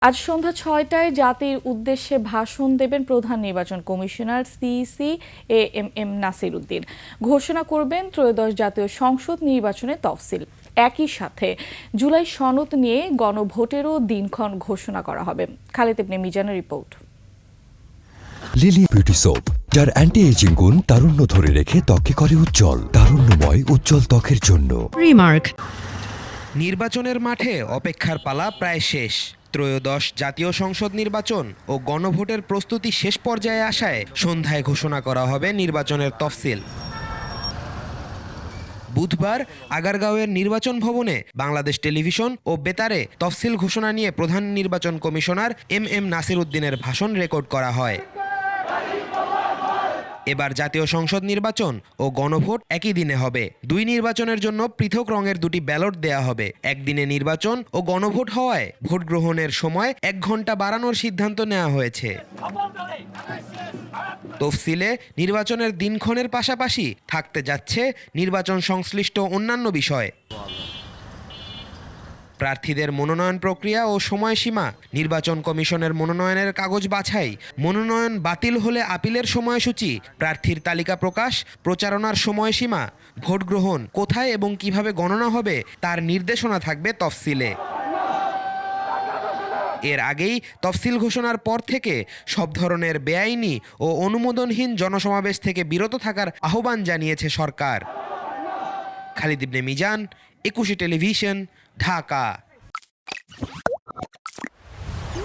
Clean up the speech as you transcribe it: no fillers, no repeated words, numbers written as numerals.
আজ সন্ধ্যা ৬টায় জাতির উদ্দেশ্যে ভাষণ দেবেন প্রধান নির্বাচন commissioner CEC AMM Nasir Uddin. ঘোষণা করবেন ত্রয়োদশ জাতীয় সংসদ নির্বাচনের তফসিল। একই সাথে জুলাই সনদ নিয়ে গণভোটেরও দিনক্ষণ ঘোষণা করা হবে। খালেদ ইবনে মিজানের রিপোর্ট। লিলি বিউটি সোপ, যার অ্যান্টি এজিং গুণ তারুণ্য ধরে রেখে ত্বকে করে উজ্জ্বল। তারুণ্যময় উজ্জ্বল ত্বকের জন্য রিমার্ক। নির্বাচনের মাঠে অপেক্ষার পালা প্রায় শেষ। ত্রয়োদশ জাতীয় সংসদ নির্বাচন ও গণভোটের প্রস্তুতি শেষ পর্যায়ে আসায় সন্ধ্যায় ঘোষণা করা হবে নির্বাচনের তফসিল। বুধবার আগারগাঁওয়ের নির্বাচন ভবনে বাংলাদেশ টেলিভিশন ও বেতারে তফসিল ঘোষণা নিয়ে প্রধান নির্বাচন কমিশনার এম নাসির উদ্দিনের ভাষণ রেকর্ড করা হয়। এবার জাতীয় সংসদ নির্বাচন ও গণভোট একই দিনে হবে। দুই নির্বাচনের জন্য পৃথক রঙের দুটি ব্যালট দেয়া হবে। একদিনে নির্বাচন ও গণভোট হওয়ায় ভোট গ্রহণের সময় 1 ঘন্টা বাড়ানোর সিদ্ধান্ত নেওয়া হয়েছে। তফসিলে নির্বাচনের দিনক্ষণের পাশাপাশি থাকতে যাচ্ছে নির্বাচন সংশ্লিষ্ট অন্যান্য বিষয়। প্রার্থীদের মনোনয়ন প্রক্রিয়া ও সময়সীমা, নির্বাচন কমিশনের মনোনয়নের কাগজ বাছাই, মনোনয়ন বাতিল হলে আপিলের সময়সূচি, প্রার্থীর তালিকা প্রকাশ, প্রচারণার সময়সীমা, ভোট গ্রহণ কোথায় এবং কিভাবে গণনা হবে তার নির্দেশনা থাকবে তফসিলে। এর আগেই তফসিল ঘোষণার পর থেকে সব ধরনের বেআইনি ও অনুমোদনহীন জনসমাবেশ থেকে বিরত থাকার আহ্বান জানিয়েছে সরকার। খালিদ ইবনে মিজান, 21 টেলিভিশন, ঢাকা।